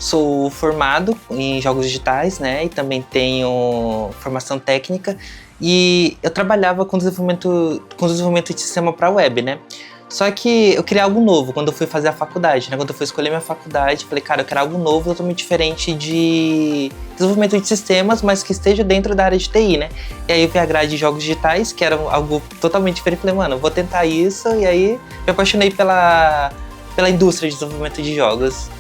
sou formado em jogos digitais, né? E também tenho formação técnica. E eu trabalhava com desenvolvimento de sistema para web, né? Só que eu queria algo novo quando eu fui fazer a faculdade, né? Quando eu fui escolher minha faculdade, falei, cara, eu quero algo novo, totalmente diferente de desenvolvimento de sistemas, mas que esteja dentro da área de TI, né? E aí eu vi a grade de jogos digitais, que era algo totalmente diferente. Falei, mano, eu vou tentar isso. E aí me apaixonei pela indústria de desenvolvimento de jogos.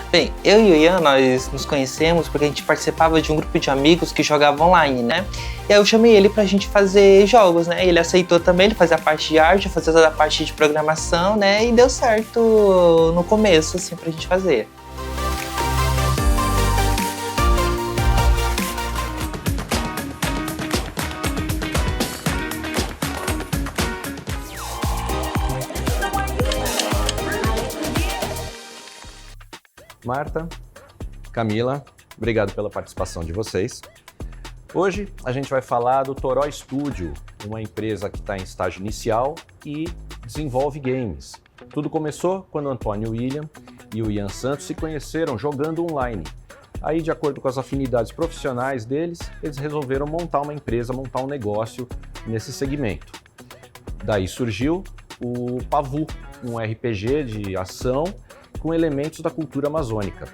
Bem, eu e o Ian, nós nos conhecemos porque a gente participava de um grupo de amigos que jogava online, né? E aí eu chamei ele pra gente fazer jogos, né? Ele aceitou também, ele fazia parte de arte, eu fazia toda a parte de programação, né? E deu certo no começo, assim, pra gente fazer. Marta, Camila, obrigado pela participação de vocês. Hoje a gente vai falar do Toró Studio, uma empresa que está em estágio inicial e desenvolve games. Tudo começou quando o Antônio William e o Ian Santos se conheceram jogando online. Aí, de acordo com as afinidades profissionais deles, eles resolveram montar uma empresa, montar um negócio nesse segmento. Daí surgiu o Pavu, um RPG de ação com elementos da cultura amazônica.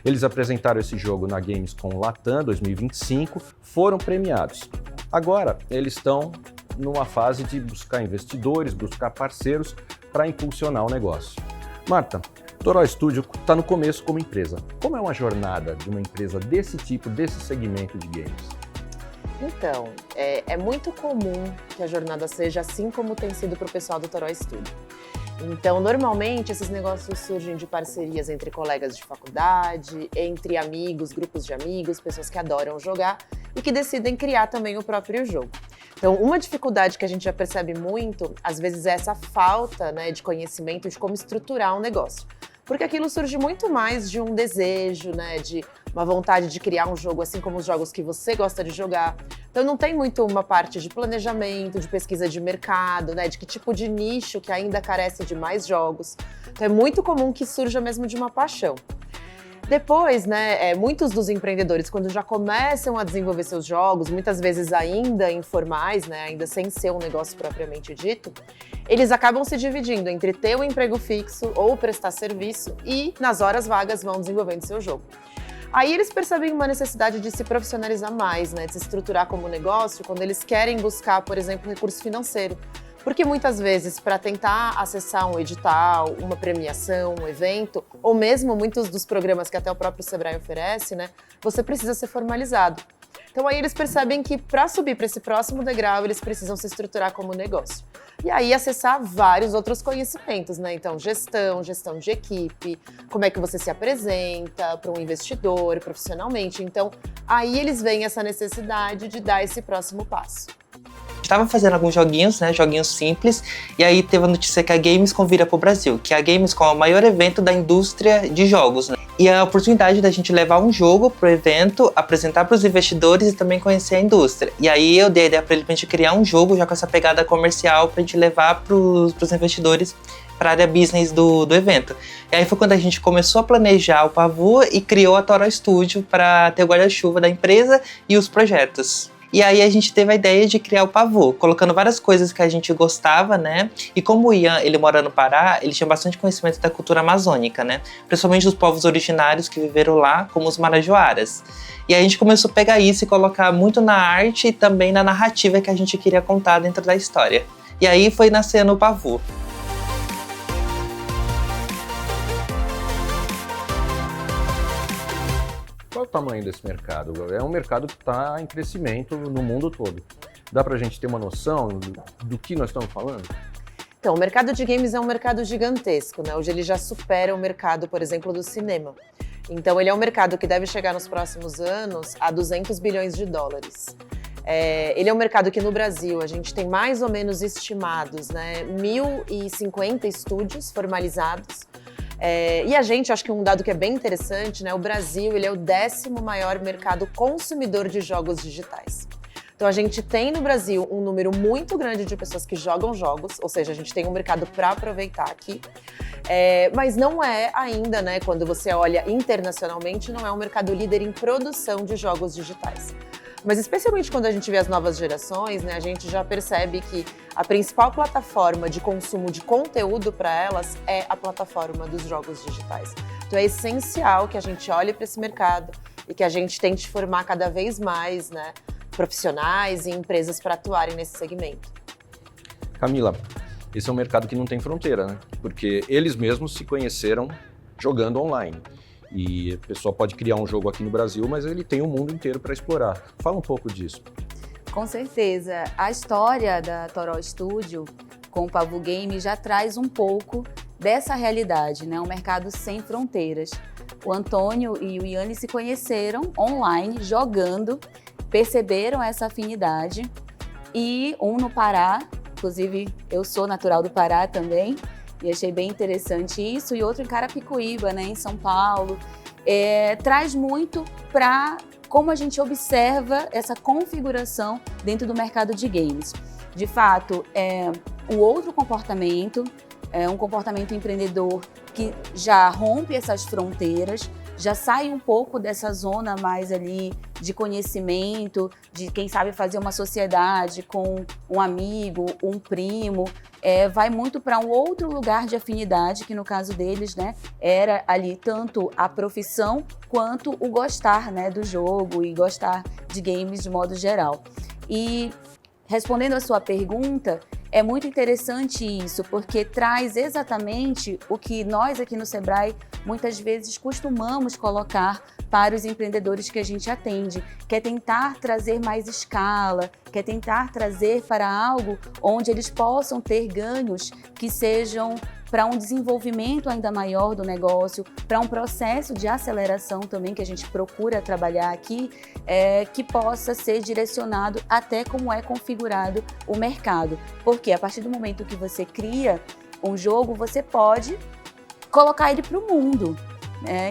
Eles apresentaram esse jogo na Gamescom Latam 2025, foram premiados. Agora, eles estão numa fase de buscar investidores, buscar parceiros para impulsionar o negócio. Marta, Toró Studio está no começo como empresa. Como é uma jornada de uma empresa desse tipo, desse segmento de games? Então, é muito comum que a jornada seja assim como tem sido para o pessoal do Toró Studio. Então, normalmente, esses negócios surgem de parcerias entre colegas de faculdade, entre amigos, grupos de amigos, pessoas que adoram jogar e que decidem criar também o próprio jogo. Então, uma dificuldade que a gente já percebe muito, às vezes, é essa falta, né, de conhecimento de como estruturar um negócio. Porque aquilo surge muito mais de um desejo, né, de uma vontade de criar um jogo assim como os jogos que você gosta de jogar. Então não tem muito uma parte de planejamento, de pesquisa de mercado, né, de que tipo de nicho que ainda carece de mais jogos. Então é muito comum que surja mesmo de uma paixão. Depois, né, muitos dos empreendedores, quando já começam a desenvolver seus jogos, muitas vezes ainda informais, né, ainda sem ser um negócio propriamente dito, eles acabam se dividindo entre ter um emprego fixo ou prestar serviço e, nas horas vagas, vão desenvolvendo seu jogo. Aí eles percebem uma necessidade de se profissionalizar mais, né, de se estruturar como negócio, quando eles querem buscar, por exemplo, recurso financeiro. Porque muitas vezes, para tentar acessar um edital, uma premiação, um evento, ou mesmo muitos dos programas que até o próprio Sebrae oferece, né, você precisa ser formalizado. Então aí eles percebem que para subir para esse próximo degrau, eles precisam se estruturar como negócio. E aí acessar vários outros conhecimentos, né? Então gestão de equipe, como é que você se apresenta para um investidor profissionalmente. Então aí eles veem essa necessidade de dar esse próximo passo. Estava fazendo alguns joguinhos, né, joguinhos simples, e aí teve a notícia que a Gamescom vira pro Brasil, que a Gamescom é o maior evento da indústria de jogos, né? E a oportunidade da gente levar um jogo pro evento, apresentar para os investidores e também conhecer a indústria. E aí eu dei a ideia para ele pra gente criar um jogo já com essa pegada comercial pra gente levar pros investidores para a área business do evento. E aí foi quando a gente começou a planejar o Pavu e criou a Toró Studio para ter o guarda-chuva da empresa e os projetos. E aí a gente teve a ideia de criar o Pavu, colocando várias coisas que a gente gostava, né? E como o Ian, ele mora no Pará, ele tinha bastante conhecimento da cultura amazônica, né? Principalmente dos povos originários que viveram lá, como os marajoaras. E aí a gente começou a pegar isso e colocar muito na arte e também na narrativa que a gente queria contar dentro da história. E aí foi nascendo o Pavu. Qual é o tamanho desse mercado? É um mercado que está em crescimento no mundo todo. Dá para a gente ter uma noção do que nós estamos falando? Então, o mercado de games é um mercado gigantesco, né? Hoje ele já supera o mercado, por exemplo, do cinema. Então, ele é um mercado que deve chegar nos próximos anos a 200 bilhões de dólares. Ele é um mercado que no Brasil a gente tem mais ou menos estimados, né, 1.050 estúdios formalizados. E a gente, acho que um dado que é bem interessante, né, o Brasil ele é o 10º maior mercado consumidor de jogos digitais. Então a gente tem no Brasil um número muito grande de pessoas que jogam jogos, ou seja, a gente tem um mercado para aproveitar aqui. Mas não é ainda, né, quando você olha internacionalmente, não é um mercado líder em produção de jogos digitais. Mas especialmente quando a gente vê as novas gerações, né, a gente já percebe que a principal plataforma de consumo de conteúdo para elas é a plataforma dos jogos digitais. Então é essencial que a gente olhe para esse mercado e que a gente tente formar cada vez mais, né, profissionais e empresas para atuarem nesse segmento. Camila, esse é um mercado que não tem fronteira, né? Porque eles mesmos se conheceram jogando online. E a pessoa pode criar um jogo aqui no Brasil, mas ele tem o mundo inteiro para explorar. Fala um pouco disso. Com certeza. A história da Toró Studio com o Pavu Game já traz um pouco dessa realidade, né? Um mercado sem fronteiras. O Antônio e o Yanni se conheceram online, jogando, perceberam essa afinidade. E um no Pará, inclusive eu sou natural do Pará também, e achei bem interessante isso, e outro em Carapicuíba, né, em São Paulo. Traz muito para como a gente observa essa configuração dentro do mercado de games. De fato, é um outro comportamento, é um comportamento empreendedor que já rompe essas fronteiras, já sai um pouco dessa zona mais ali de conhecimento, de quem sabe fazer uma sociedade com um amigo, um primo, vai muito para um outro lugar de afinidade, que no caso deles, né, era ali tanto a profissão quanto o gostar, né, do jogo e gostar de games de modo geral. E respondendo a sua pergunta, é muito interessante isso, porque traz exatamente o que nós aqui no Sebrae muitas vezes costumamos colocar para os empreendedores que a gente atende, que é tentar trazer mais escala, que é tentar trazer para algo onde eles possam ter ganhos que sejam para um desenvolvimento ainda maior do negócio, para um processo de aceleração também que a gente procura trabalhar aqui, que possa ser direcionado até como é configurado o mercado. Porque a partir do momento que você cria um jogo, você pode colocar ele para o mundo.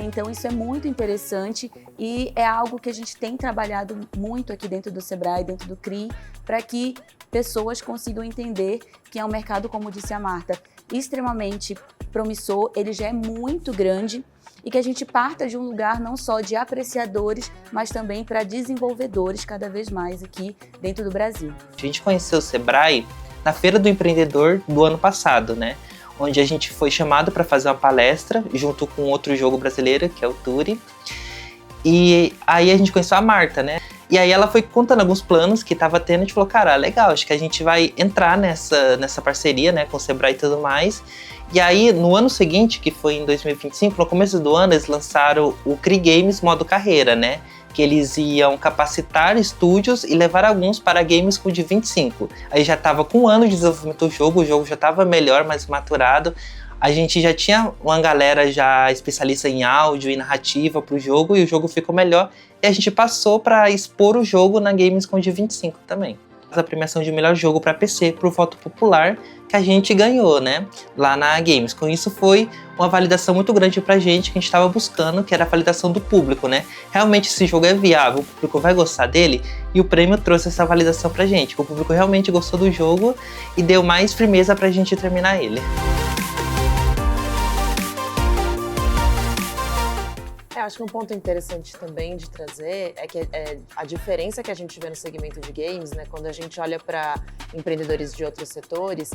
Então isso é muito interessante e é algo que a gente tem trabalhado muito aqui dentro do Sebrae, dentro do CRI, para que pessoas consigam entender que é um mercado, como disse a Marta, extremamente promissor, ele já é muito grande e que a gente parta de um lugar não só de apreciadores, mas também para desenvolvedores cada vez mais aqui dentro do Brasil. A gente conheceu o Sebrae na Feira do Empreendedor do ano passado, né? Onde a gente foi chamado para fazer uma palestra junto com outro jogo brasileiro, que é o Turi. E aí a gente conheceu a Marta, né? E aí ela foi contando alguns planos que estava tendo, a gente falou, cara, legal, acho que a gente vai entrar nessa parceria, né, com o Sebrae e tudo mais. E aí, no ano seguinte, que foi em 2025, no começo do ano, eles lançaram o CRI Games modo carreira, né? Que eles iam capacitar estúdios e levar alguns para games com de 25. Aí já estava com um ano de desenvolvimento do jogo, o jogo já estava melhor, mais maturado. A gente já tinha uma galera já especialista em áudio e narrativa para o jogo, e o jogo ficou melhor. E a gente passou para expor o jogo na Gamescom de 25 também. A premiação de melhor jogo para PC por voto popular que a gente ganhou, né, lá na Gamescom. Isso foi uma validação muito grande pra gente que a gente estava buscando, que era a validação do público, né? Realmente esse jogo é viável, o público vai gostar dele, e o prêmio trouxe essa validação pra gente, que o público realmente gostou do jogo e deu mais firmeza pra gente terminar ele. Eu acho que um ponto interessante também de trazer é que a diferença que a gente vê no segmento de games, né, quando a gente olha para empreendedores de outros setores,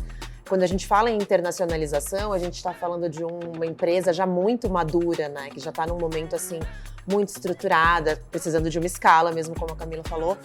quando a gente fala em internacionalização, a gente está falando de uma empresa já muito madura, né, que já está num momento assim muito estruturada, precisando de uma escala, mesmo como a Camila falou.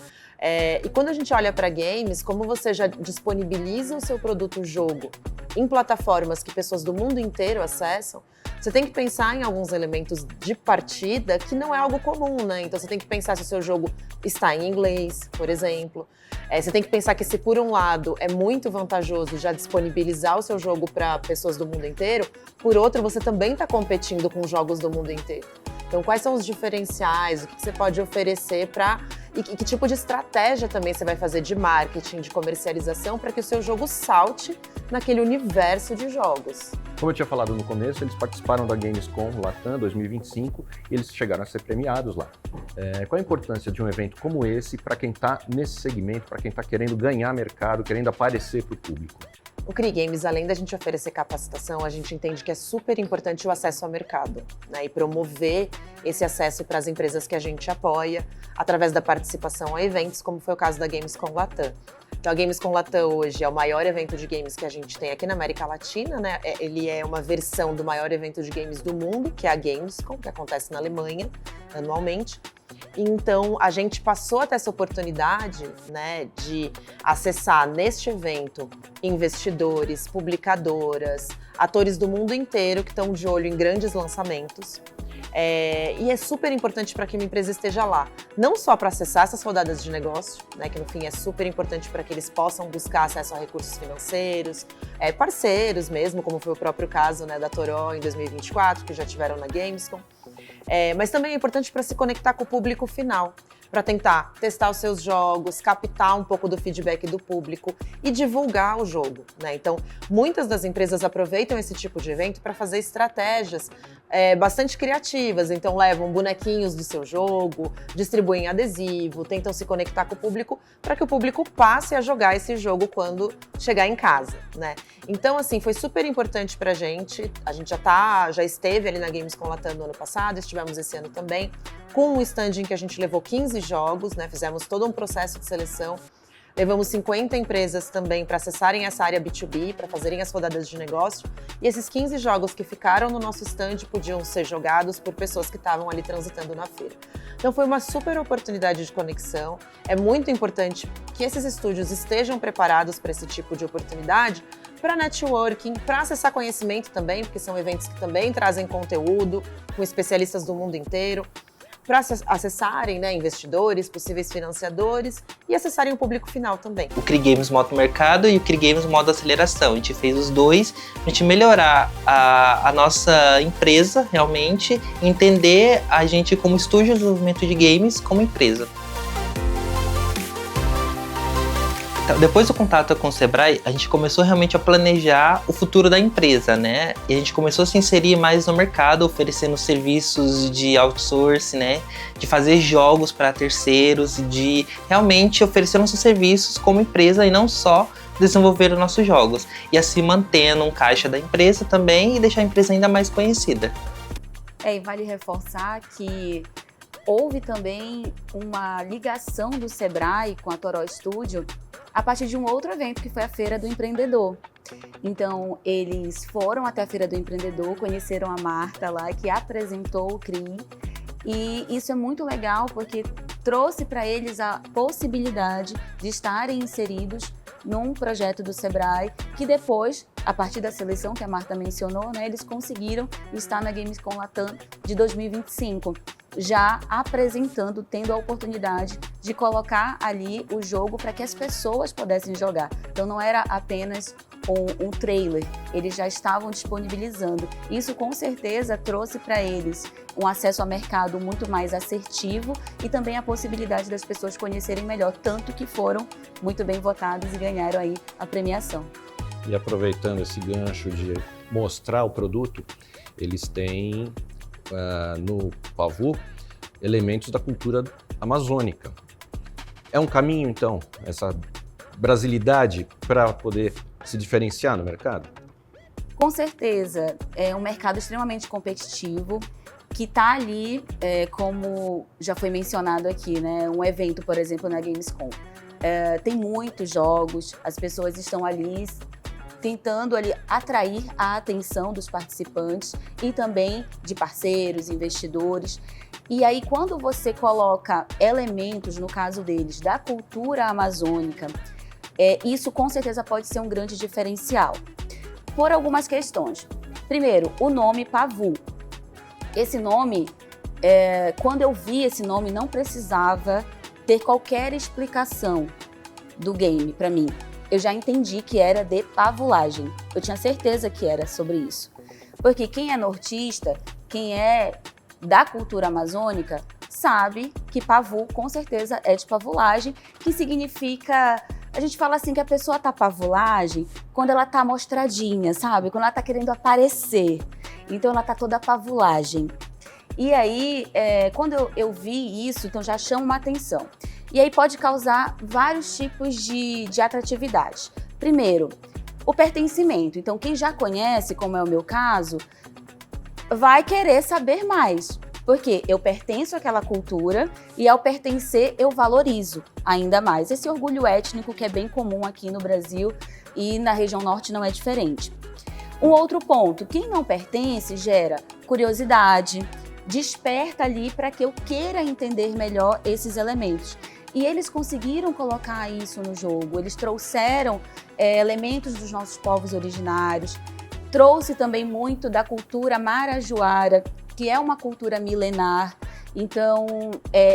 E quando a gente olha para games, como você já disponibiliza o seu produto jogo em plataformas que pessoas do mundo inteiro acessam, você tem que pensar em alguns elementos de partida que não é algo comum, né? Então você tem que pensar se o seu jogo está em inglês, por exemplo. Você tem que pensar que se por um lado é muito vantajoso já disponibilizar o seu jogo para pessoas do mundo inteiro, por outro você também está competindo com jogos do mundo inteiro. Então quais são os diferenciais, o que você pode oferecer e que tipo de estratégia também você vai fazer de marketing, de comercialização para que o seu jogo salte naquele universo de jogos. Como eu tinha falado no começo, eles participaram da Gamescom Latam 2025 e eles chegaram a ser premiados lá. Qual a importância de um evento como esse para quem está nesse segmento, para quem está querendo ganhar mercado, querendo aparecer para o público? O CRI Games, além da gente oferecer capacitação, a gente entende que é super importante o acesso ao mercado, né? E promover esse acesso para as empresas que a gente apoia através da participação a eventos, como foi o caso da Gamescom Latam. Então, a Gamescom Latam hoje é o maior evento de games que a gente tem aqui na América Latina, né? Ele é uma versão do maior evento de games do mundo, que é a Gamescom, que acontece na Alemanha anualmente. Então, a gente passou a ter essa oportunidade, né, de acessar neste evento investidores, publicadoras, atores do mundo inteiro que estão de olho em grandes lançamentos. E é super importante para que uma empresa esteja lá, não só para acessar essas rodadas de negócio, né, que no fim é super importante para que eles possam buscar acesso a recursos financeiros, parceiros mesmo, como foi o próprio caso, né, da Toró em 2024, que já tiveram na Gamescom. Mas também é importante para se conectar com o público final, para tentar testar os seus jogos, captar um pouco do feedback do público e divulgar o jogo, né? Então, muitas das empresas aproveitam esse tipo de evento para fazer estratégias bastante criativas. Então, levam bonequinhos do seu jogo, distribuem adesivo, tentam se conectar com o público para que o público passe a jogar esse jogo quando chegar em casa, né? Então, assim, foi super importante pra gente. A gente já esteve ali na Gamescom Latam no ano passado, estivemos esse ano também, com um stand em que a gente levou 15 jogos, né? Fizemos todo um processo de seleção. Levamos 50 empresas também para acessarem essa área B2B, para fazerem as rodadas de negócio. E esses 15 jogos que ficaram no nosso stand podiam ser jogados por pessoas que estavam ali transitando na feira. Então foi uma super oportunidade de conexão. É muito importante que esses estúdios estejam preparados para esse tipo de oportunidade, para networking, para acessar conhecimento também, porque são eventos que também trazem conteúdo com especialistas do mundo inteiro, para acessarem, né, investidores, possíveis financiadores e acessarem o público final também. O CRI Games modo mercado e o CRI Games modo aceleração. A gente fez os dois para a gente melhorar a nossa empresa realmente, entender a gente como estúdio de desenvolvimento de games como empresa. Então, depois do contato com o Sebrae, a gente começou realmente a planejar o futuro da empresa, né? E a gente começou a se inserir mais no mercado, oferecendo serviços de outsourcing, né? De fazer jogos para terceiros, de realmente oferecer nossos serviços como empresa e não só desenvolver os nossos jogos. E assim mantendo um caixa da empresa também e deixar a empresa ainda mais conhecida. E vale reforçar que houve também uma ligação do Sebrae com a Toró Studio a partir de um outro evento que foi a Feira do Empreendedor. Então, eles foram até a Feira do Empreendedor, conheceram a Marta lá, que apresentou o CRI, e isso é muito legal porque trouxe para eles a possibilidade de estarem inseridos num projeto do Sebrae, que depois, a partir da seleção que a Marta mencionou, né, eles conseguiram estar na Gamescom Latam de 2025, já apresentando, tendo a oportunidade de colocar ali o jogo para que as pessoas pudessem jogar. Então não era apenas um trailer, eles já estavam disponibilizando. Isso com certeza trouxe para eles um acesso ao mercado muito mais assertivo e também a possibilidade das pessoas conhecerem melhor, tanto que foram muito bem votados e ganharam aí a premiação. E aproveitando esse gancho de mostrar o produto, eles têm no Pavu elementos da cultura amazônica. É um caminho, então, essa brasilidade para poder se diferenciar no mercado? Com certeza, é um mercado extremamente competitivo, que está ali, como já foi mencionado aqui, né? Um evento, por exemplo, na Gamescom. Tem muitos jogos, as pessoas estão ali tentando ali atrair a atenção dos participantes e também de parceiros, investidores. E aí, quando você coloca elementos, no caso deles, da cultura amazônica, isso com certeza pode ser um grande diferencial, por algumas questões. Primeiro, o nome Pavu. Esse nome, quando eu vi esse nome, não precisava ter qualquer explicação do game para mim. Eu já entendi que era de pavulagem. Eu tinha certeza que era sobre isso. Porque quem é nortista, quem é da cultura amazônica, sabe que pavu, com certeza, é de pavulagem, que significa A gente fala assim que a pessoa tá pavulagem quando ela tá mostradinha, sabe? Quando ela tá querendo aparecer. Então ela tá toda pavulagem. E aí, quando eu vi isso, então já chama uma atenção. E aí pode causar vários tipos de atratividade. Primeiro, o pertencimento. Então quem já conhece, como é o meu caso, vai querer saber mais. Porque eu pertenço àquela cultura e ao pertencer eu valorizo ainda mais. Esse orgulho étnico que é bem comum aqui no Brasil e na região norte não é diferente. Um outro ponto, quem não pertence gera curiosidade, desperta ali para que eu queira entender melhor esses elementos. E eles conseguiram colocar isso no jogo, eles trouxeram elementos dos nossos povos originários, trouxe também muito da cultura marajoara, que é uma cultura milenar. Então,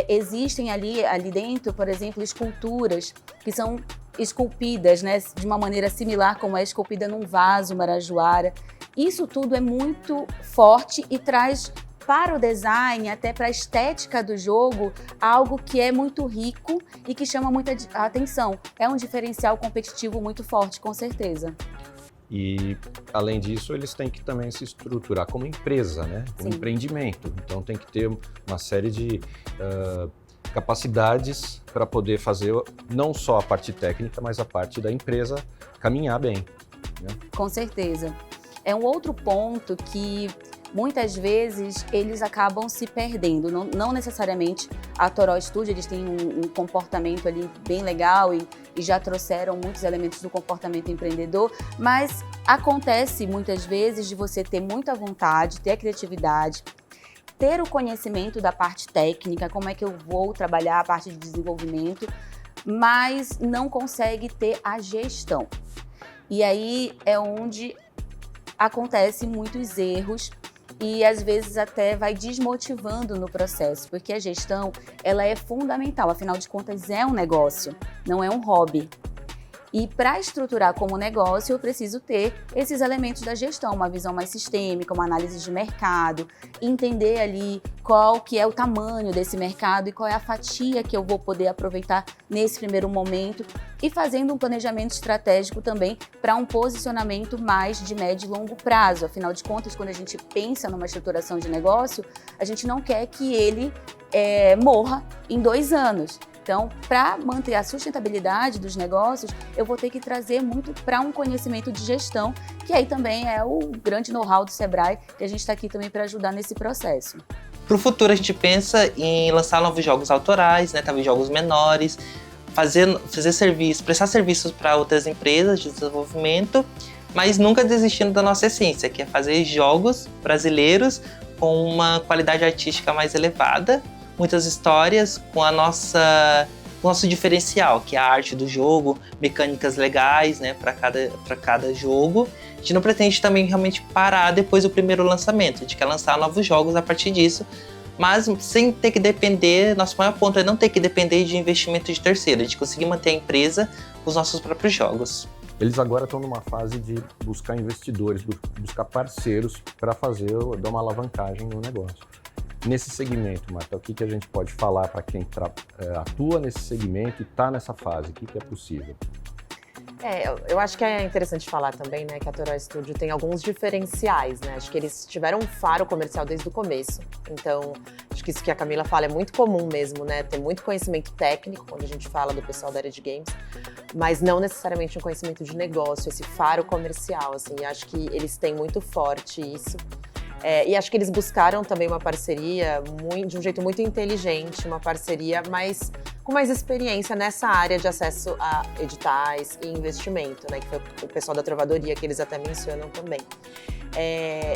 existem ali dentro, por exemplo, esculturas que são esculpidas, né, de uma maneira similar como é esculpida num vaso marajoara. Isso tudo é muito forte e traz para o design, até para a estética do jogo, algo que é muito rico e que chama muita atenção. É um diferencial competitivo muito forte, com certeza. E, além disso, eles têm que também se estruturar como empresa, né? Como empreendimento. Então, tem que ter uma série de capacidades para poder fazer não só a parte técnica, mas a parte da empresa caminhar bem, né? Com certeza. É um outro ponto que muitas vezes eles acabam se perdendo. Não necessariamente a Toró Studio, eles têm um comportamento ali bem legal e já trouxeram muitos elementos do comportamento empreendedor, mas acontece muitas vezes de você ter muita vontade, ter a criatividade, ter o conhecimento da parte técnica, como é que eu vou trabalhar a parte de desenvolvimento, mas não consegue ter a gestão. E aí é onde acontecem muitos erros e às vezes até vai desmotivando no processo, porque a gestão ela é fundamental, afinal de contas é um negócio, não é um hobby. E para estruturar como negócio, eu preciso ter esses elementos da gestão, uma visão mais sistêmica, uma análise de mercado, entender ali qual que é o tamanho desse mercado e qual é a fatia que eu vou poder aproveitar nesse primeiro momento e fazendo um planejamento estratégico também para um posicionamento mais de médio e longo prazo. Afinal de contas, quando a gente pensa numa estruturação de negócio, a gente não quer que ele morra em 2 anos. Então, para manter a sustentabilidade dos negócios, eu vou ter que trazer muito para um conhecimento de gestão, que aí também é o grande know-how do Sebrae, que a gente está aqui também para ajudar nesse processo. Para o futuro, a gente pensa em lançar novos jogos autorais, né, talvez jogos menores, fazer serviço, prestar serviços para outras empresas de desenvolvimento, mas nunca desistindo da nossa essência, que é fazer jogos brasileiros com uma qualidade artística mais elevada, muitas histórias com o nosso diferencial, que é a arte do jogo, mecânicas legais, né, para cada jogo. A gente não pretende também realmente parar depois do primeiro lançamento, a gente quer lançar novos jogos a partir disso, mas sem ter que depender, nosso maior ponto é não ter que depender de investimento de terceiro, a gente conseguir manter a empresa com os nossos próprios jogos. Eles agora estão numa fase de buscar investidores, buscar parceiros para dar uma alavancagem no negócio. Nesse segmento, Marta, o que a gente pode falar para quem atua nesse segmento e está nessa fase? O que é possível? Eu acho que é interessante falar também, né, que a Toró Studio tem alguns diferenciais, né? Acho que eles tiveram um faro comercial desde o começo. Então, acho que isso que a Camila fala é muito comum mesmo, né? Ter muito conhecimento técnico quando a gente fala do pessoal da área de games, mas não necessariamente um conhecimento de negócio, esse faro comercial, assim. Acho que eles têm muito forte isso. E acho que eles buscaram também uma parceria de um jeito muito inteligente, uma parceria com mais experiência nessa área de acesso a editais e investimento, né? Que foi o pessoal da Trovadoria, que eles até mencionam também.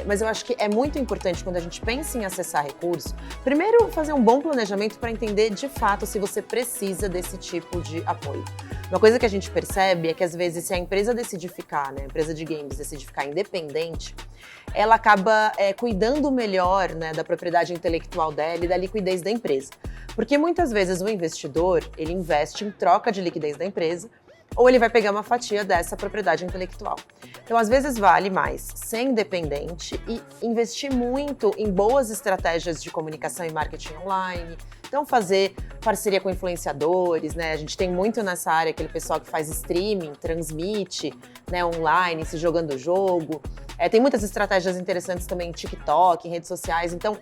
Mas eu acho que é muito importante quando a gente pensa em acessar recursos, primeiro fazer um bom planejamento para entender de fato se você precisa desse tipo de apoio. Uma coisa que a gente percebe é que às vezes se a empresa decidir ficar, né, a empresa de games decidir ficar independente, ela acaba cuidando melhor, né, da propriedade intelectual dela e da liquidez da empresa. Porque muitas vezes o investidor, ele investe em troca de liquidez da empresa, ou ele vai pegar uma fatia dessa propriedade intelectual. Então, às vezes, vale mais ser independente e investir muito em boas estratégias de comunicação e marketing online. Então, fazer parceria com influenciadores, né? A gente tem muito nessa área aquele pessoal que faz streaming, transmite, né, online, se jogando o jogo. Tem muitas estratégias interessantes também em TikTok, em redes sociais. Então,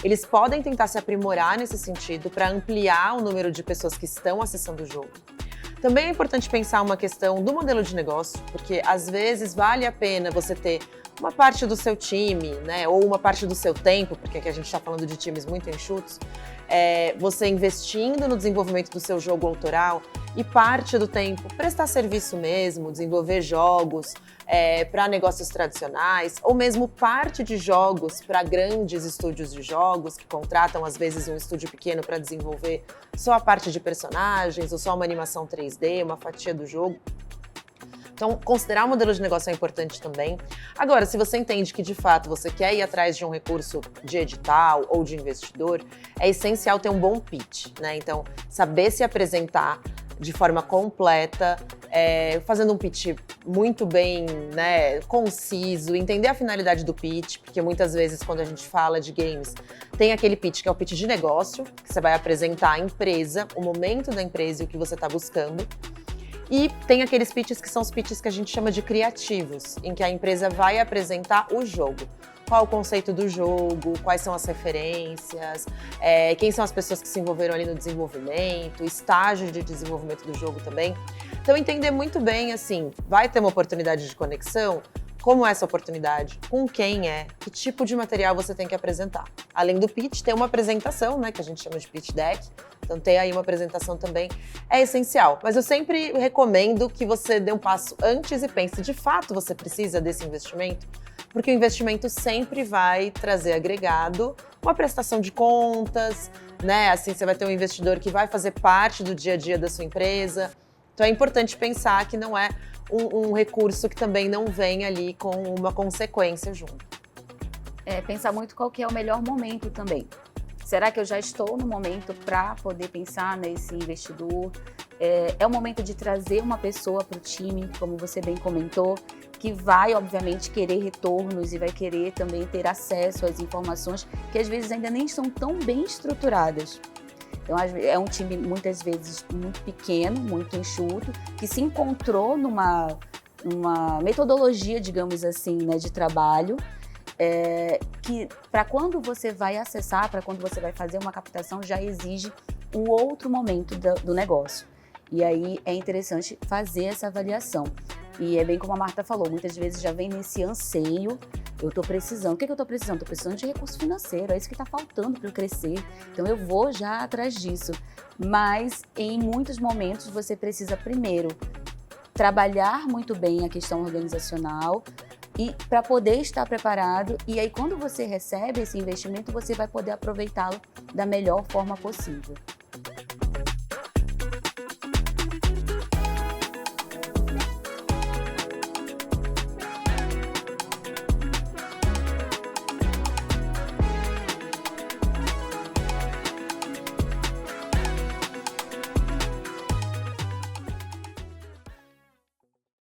eles podem tentar se aprimorar nesse sentido para ampliar o número de pessoas que estão acessando o jogo. Também é importante pensar uma questão do modelo de negócio, porque às vezes vale a pena você ter uma parte do seu time, né, ou uma parte do seu tempo, porque aqui a gente está falando de times muito enxutos, você investindo no desenvolvimento do seu jogo autoral e parte do tempo prestar serviço mesmo, desenvolver jogos para negócios tradicionais, ou mesmo parte de jogos para grandes estúdios de jogos que contratam às vezes um estúdio pequeno para desenvolver só a parte de personagens ou só uma animação 3D, uma fatia do jogo. Então, considerar o modelo de negócio é importante também. Agora, se você entende que, de fato, você quer ir atrás de um recurso de edital ou de investidor, é essencial ter um bom pitch, né? Então, saber se apresentar de forma completa, fazendo um pitch muito bem, né, conciso, entender a finalidade do pitch, porque muitas vezes, quando a gente fala de games, tem aquele pitch que é o pitch de negócio, que você vai apresentar a empresa, o momento da empresa e o que você está buscando. E tem aqueles pitches que são os pitches que a gente chama de criativos, em que a empresa vai apresentar o jogo. Qual o conceito do jogo, quais são as referências, quem são as pessoas que se envolveram ali no desenvolvimento, estágio de desenvolvimento do jogo também. Então, entender muito bem, assim, vai ter uma oportunidade de conexão? Como é essa oportunidade? Com quem é? Que tipo de material você tem que apresentar? Além do pitch, tem uma apresentação, né, que a gente chama de pitch deck. Então, ter aí uma apresentação também é essencial. Mas eu sempre recomendo que você dê um passo antes e pense, de fato, você precisa desse investimento? Porque o investimento sempre vai trazer agregado, uma prestação de contas, né? Assim, você vai ter um investidor que vai fazer parte do dia a dia da sua empresa. Então, é importante pensar que não é um recurso que também não vem ali com uma consequência junto. Pensar muito qual que é o melhor momento também. Será que eu já estou no momento para poder pensar nesse investidor? É o momento de trazer uma pessoa para o time, como você bem comentou, que vai, obviamente, querer retornos e vai querer também ter acesso às informações que às vezes ainda nem estão tão bem estruturadas. Então, é um time, muitas vezes, muito pequeno, muito enxuto, que se encontrou numa metodologia, digamos assim, né, de trabalho, que para quando você vai acessar, para quando você vai fazer uma captação, já exige um outro momento do negócio. E aí é interessante fazer essa avaliação. E é bem como a Marta falou, muitas vezes já vem nesse anseio, eu estou precisando. O que eu estou precisando? Estou precisando de recurso financeiro, é isso que está faltando para eu crescer. Então eu vou já atrás disso. Mas em muitos momentos você precisa primeiro trabalhar muito bem a questão organizacional e para poder estar preparado. E aí quando você recebe esse investimento, você vai poder aproveitá-lo da melhor forma possível.